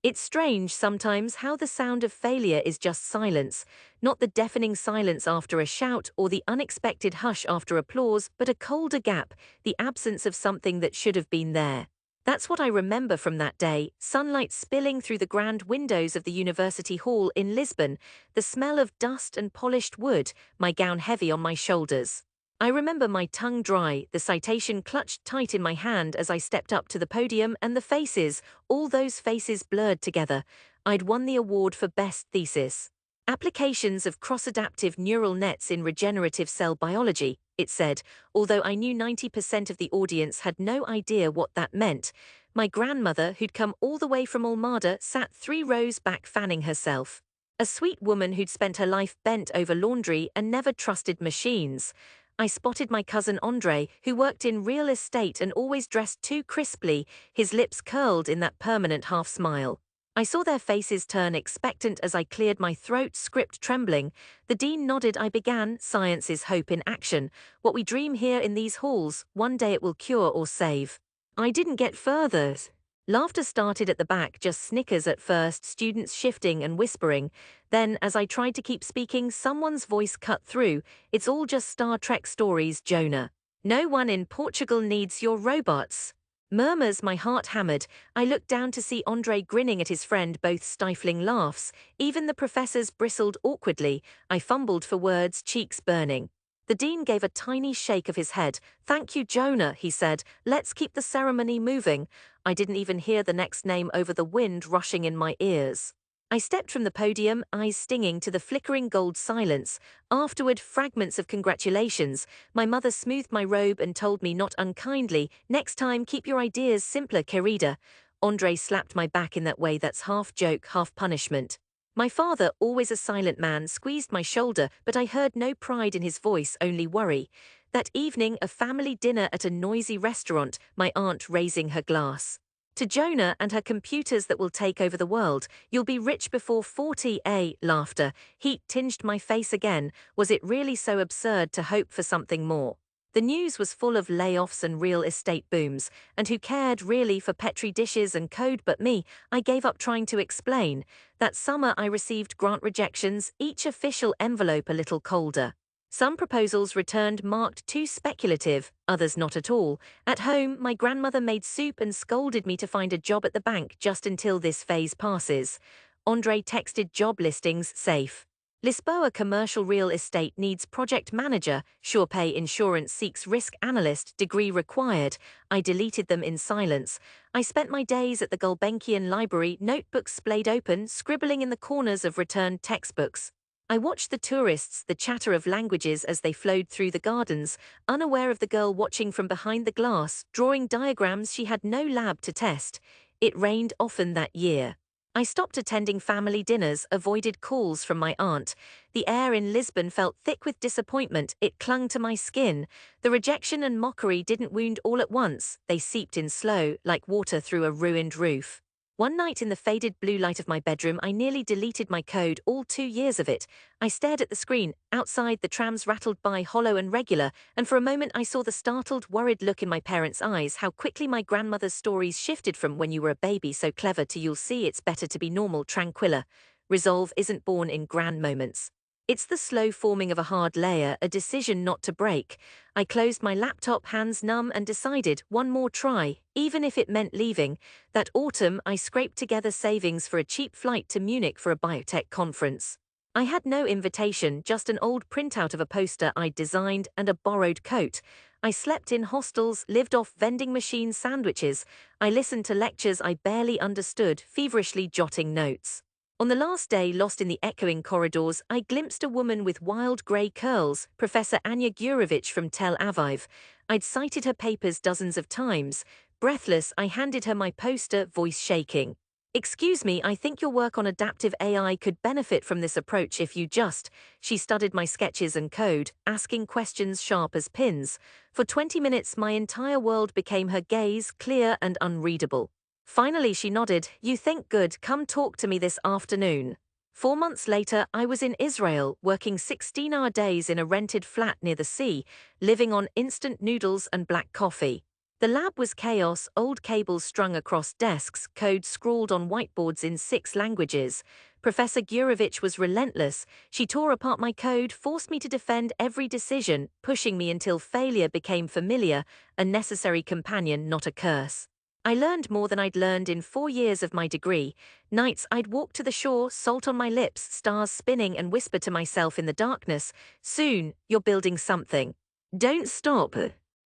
It's strange sometimes how the sound of failure is just silence, not the deafening silence after a shout or the unexpected hush after applause, but a colder gap, the absence of something that should have been there. That's what I remember from that day, sunlight spilling through the grand windows of the university hall in Lisbon, the smell of dust and polished wood, my gown heavy on my shoulders. I remember my tongue dry, the citation clutched tight in my hand as I stepped up to the podium, and the faces, all those faces blurred together. I'd won the award for Best Thesis. Applications of cross-adaptive neural nets in regenerative cell biology, it said, although I knew 90% of the audience had no idea what that meant. My grandmother, who'd come all the way from Almada, sat 3 rows back fanning herself. A sweet woman who'd spent her life bent over laundry and never trusted machines. I spotted my cousin Andre, who worked in real estate and always dressed too crisply, his lips curled in that permanent half-smile. I saw their faces turn expectant as I cleared my throat, script trembling. The dean nodded. I began, "Science is hope in action. What we dream here in these halls, one day it will cure or save." I didn't get further. Laughter started at the back, just snickers at first, students shifting and whispering. Then, as I tried to keep speaking, someone's voice cut through. "It's all just Star Trek stories, Jonah. No one in Portugal needs your robots." Murmurs, my heart hammered. I looked down to see Andre grinning at his friend, both stifling laughs. Even the professors bristled awkwardly. I fumbled for words, cheeks burning. The dean gave a tiny shake of his head. "Thank you, Jonah," he said. "Let's keep the ceremony moving." I didn't even hear the next name over the wind rushing in my ears. I stepped from the podium, eyes stinging, to the flickering gold silence. Afterward, fragments of congratulations. My mother smoothed my robe and told me not unkindly, "Next time, keep your ideas simpler, querida." Andre slapped my back in that way that's half joke, half punishment. My father, always a silent man, squeezed my shoulder, but I heard no pride in his voice, only worry. That evening, a family dinner at a noisy restaurant, my aunt raising her glass. "To Jonah and her computers that will take over the world, you'll be rich before 40, eh?" Laughter. Heat tinged my face again. Was it really so absurd to hope for something more? The news was full of layoffs and real estate booms, and who cared really for Petri dishes and code but me? I gave up trying to explain. That summer I received grant rejections, each official envelope a little colder. Some proposals returned marked too speculative, others not at all. At home, my grandmother made soup and scolded me to find a job at the bank just until this phase passes. Andre texted job listings, safe. Lisboa commercial real estate needs project manager, SurePay insurance seeks risk analyst, degree required. I deleted them in silence. I spent my days at the Gulbenkian library, notebooks splayed open, scribbling in the corners of returned textbooks. I watched the tourists, the chatter of languages as they flowed through the gardens, unaware of the girl watching from behind the glass, drawing diagrams she had no lab to test. It rained often that year. I stopped attending family dinners, avoided calls from my aunt. The air in Lisbon felt thick with disappointment, it clung to my skin. The rejection and mockery didn't wound all at once, they seeped in slow, like water through a ruined roof. One night in the faded blue light of my bedroom, I nearly deleted my code, all 2 years of it. I stared at the screen. Outside, the trams rattled by, hollow and regular, and for a moment I saw the startled, worried look in my parents' eyes, how quickly my grandmother's stories shifted from "when you were a baby so clever" to "you'll see it's better to be normal, tranquilla." Resolve isn't born in grand moments. It's the slow forming of a hard layer, a decision not to break. I closed my laptop, hands numb, and decided, one more try, even if it meant leaving. That autumn, I scraped together savings for a cheap flight to Munich for a biotech conference. I had no invitation, just an old printout of a poster I'd designed and a borrowed coat. I slept in hostels, lived off vending machine sandwiches. I listened to lectures I barely understood, feverishly jotting notes. On the last day, lost in the echoing corridors, I glimpsed a woman with wild grey curls, Professor Anya Gurevich from Tel Aviv. I'd cited her papers dozens of times. Breathless, I handed her my poster, voice shaking. "Excuse me, I think your work on adaptive AI could benefit from this approach if you just..." She studied my sketches and code, asking questions sharp as pins. For 20 minutes, my entire world became her gaze, clear and unreadable. Finally she nodded. "You think good, come talk to me this afternoon." 4 months later, I was in Israel, working 16-hour days in a rented flat near the sea, living on instant noodles and black coffee. The lab was chaos, old cables strung across desks, code scrawled on whiteboards in 6 languages. Professor Gurevich was relentless. She tore apart my code, forced me to defend every decision, pushing me until failure became familiar, a necessary companion, not a curse. I learned more than I'd learned in 4 years of my degree. Nights I'd walk to the shore, salt on my lips, stars spinning, and whisper to myself in the darkness, "Soon, you're building something. Don't stop."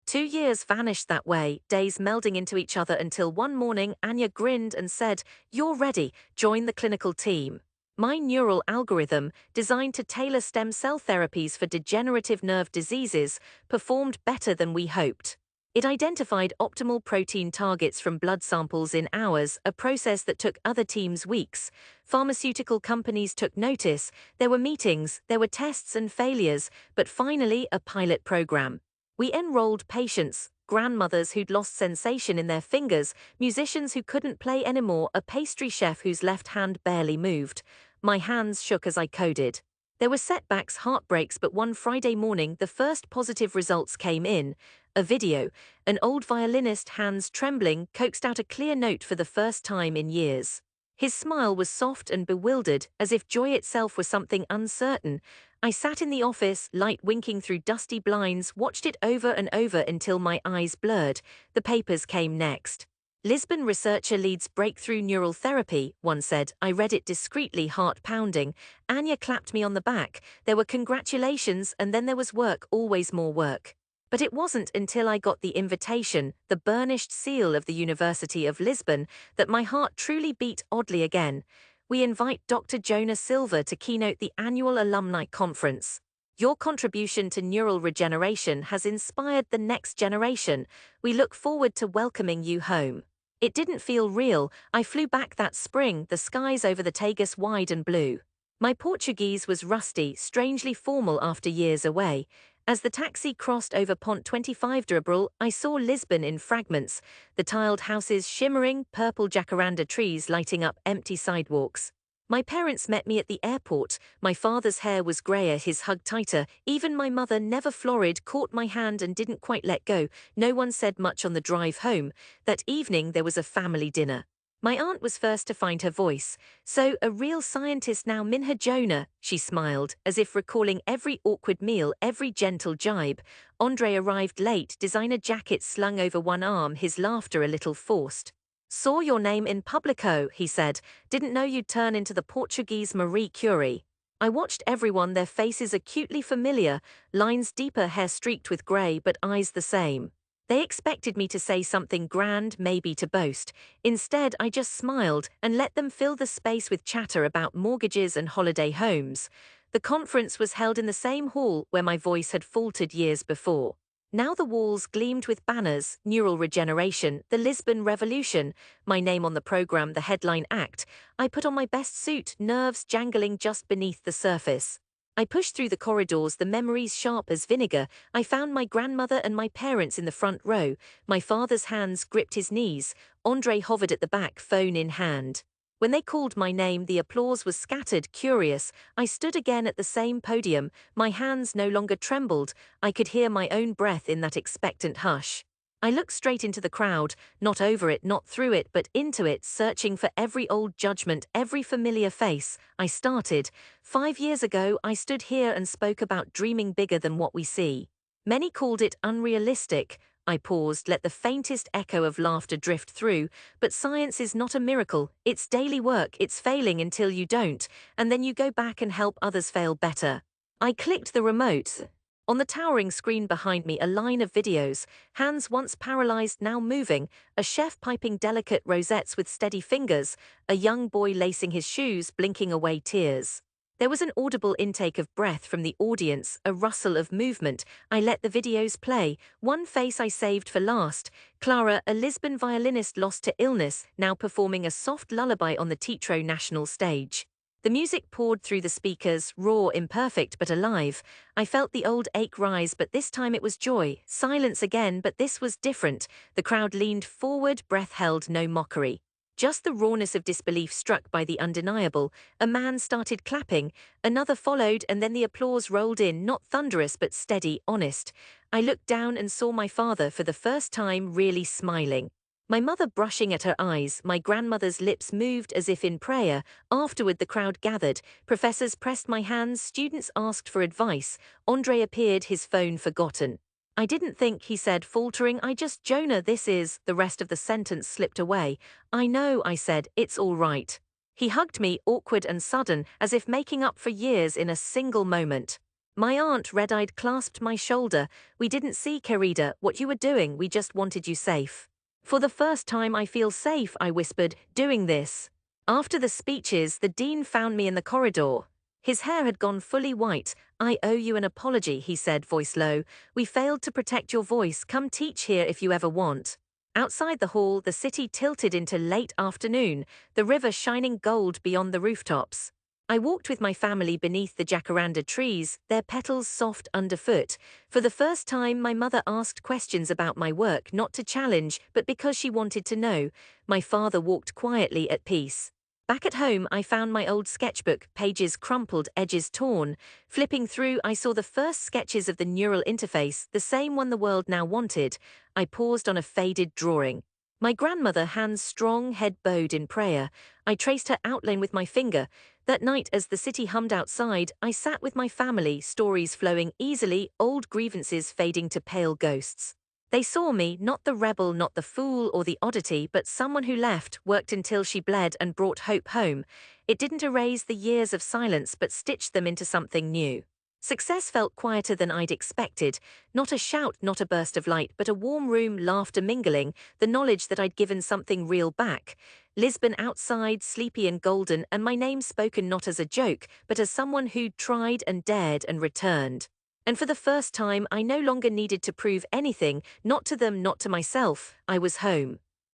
2 years vanished that way, days melding into each other until one morning Anya grinned and said, "You're ready, join the clinical team." My neural algorithm, designed to tailor stem cell therapies for degenerative nerve diseases, performed better than we hoped. It identified optimal protein targets from blood samples in hours, a process that took other teams weeks. Pharmaceutical companies took notice, there were meetings, there were tests and failures, but finally a pilot program. We enrolled patients, grandmothers who'd lost sensation in their fingers, musicians who couldn't play anymore, a pastry chef whose left hand barely moved. My hands shook as I coded. There were setbacks, heartbreaks, but one Friday morning the first positive results came in. A video. An old violinist, hands trembling, coaxed out a clear note for the first time in years. His smile was soft and bewildered, as if joy itself was something uncertain. I sat in the office, light winking through dusty blinds, watched it over and over until my eyes blurred. The papers came next. Lisbon researcher leads breakthrough neural therapy, one said. I read it discreetly, heart pounding. Anya clapped me on the back. There were congratulations, and then there was work, always more work. But it wasn't until I got the invitation, the burnished seal of the University of Lisbon, that my heart truly beat oddly again. We invite Dr. Jonah Silva to keynote the annual alumni conference. Your contribution to neural regeneration has inspired the next generation. We look forward to welcoming you home. It didn't feel real. I flew back that spring, the skies over the Tagus wide and blue. My Portuguese was rusty, strangely formal after years away. As the taxi crossed over Pont 25 de Abril, I saw Lisbon in fragments, the tiled houses shimmering, purple jacaranda trees lighting up empty sidewalks. My parents met me at the airport. My father's hair was grayer, his hug tighter. Even my mother, never florid, caught my hand and didn't quite let go. No one said much on the drive home. That evening there was a family dinner. My aunt was first to find her voice. "So, a real scientist now, Minha Jonah," she smiled, as if recalling every awkward meal, every gentle jibe. Andre arrived late, designer jacket slung over one arm, his laughter a little forced. "Saw your name in Publico," he said. "Didn't know you'd turn into the Portuguese Marie Curie." I watched everyone, their faces acutely familiar, lines deeper, hair streaked with grey, but eyes the same. They expected me to say something grand, maybe to boast. Instead, I just smiled and let them fill the space with chatter about mortgages and holiday homes. The conference was held in the same hall where my voice had faltered years before. Now the walls gleamed with banners, neural regeneration, the Lisbon Revolution, my name on the program, the headline act. I put on my best suit, nerves jangling just beneath the surface. I pushed through the corridors, the memories sharp as vinegar. I found my grandmother and my parents in the front row. My father's hands gripped his knees. Andre hovered at the back, phone in hand. When they called my name, the applause was scattered, curious. I stood again at the same podium. My hands no longer trembled. I could hear my own breath in that expectant hush. I looked straight into the crowd, not over it, not through it, but into it, searching for every old judgment, every familiar face. I started. 5 years ago, I stood here and spoke about dreaming bigger than what we see. Many called it unrealistic. I paused, let the faintest echo of laughter drift through. But science is not a miracle. It's daily work, it's failing until you don't, and then you go back and help others fail better. I clicked the remote. On the towering screen behind me, a line of videos, hands once paralyzed, now moving, a chef piping delicate rosettes with steady fingers, a young boy lacing his shoes, blinking away tears. There was an audible intake of breath from the audience, a rustle of movement. I let the videos play. One face I saved for last. Clara, a Lisbon violinist lost to illness, now performing a soft lullaby on the Teatro National stage. The music poured through the speakers, raw, imperfect, but alive. I felt the old ache rise, but this time it was joy. Silence again, but this was different. The crowd leaned forward, breath held, no mockery. Just the rawness of disbelief struck by the undeniable. A man started clapping, another followed, and then the applause rolled in, not thunderous but steady, honest. I looked down and saw my father for the first time really smiling. My mother brushing at her eyes, my grandmother's lips moved as if in prayer. Afterward the crowd gathered, professors pressed my hands, students asked for advice. Andre appeared, his phone forgotten. I didn't think, he said, faltering. I just, Jonah, this is, the rest of the sentence slipped away. I know, I said, it's all right. He hugged me, awkward and sudden, as if making up for years in a single moment. My aunt, red-eyed, clasped my shoulder. We didn't see, querida, what you were doing, we just wanted you safe. For the first time I feel safe, I whispered, doing this. After the speeches, the dean found me in the corridor. His hair had gone fully white. I owe you an apology, he said, voice low. We failed to protect your voice. Come teach here if you ever want. Outside the hall, the city tilted into late afternoon, the river shining gold beyond the rooftops. I walked with my family beneath the jacaranda trees, their petals soft underfoot. For the first time, my mother asked questions about my work, not to challenge, but because she wanted to know. My father walked quietly at peace. Back at home, I found my old sketchbook, pages crumpled, edges torn. Flipping through, I saw the first sketches of the neural interface, the same one the world now wanted. I paused on a faded drawing. My grandmother, hands strong, head bowed in prayer. I traced her outline with my finger. That night, as the city hummed outside, I sat with my family, stories flowing easily, old grievances fading to pale ghosts. They saw me, not the rebel, not the fool or the oddity, but someone who left, worked until she bled and brought hope home. It didn't erase the years of silence, but stitched them into something new. Success felt quieter than I'd expected. Not a shout, not a burst of light, but a warm room, laughter mingling, the knowledge that I'd given something real back. Lisbon outside, sleepy and golden, and my name spoken not as a joke, but as someone who'd tried and dared and returned. And for the first time, I no longer needed to prove anything, not to them, not to myself. I was home.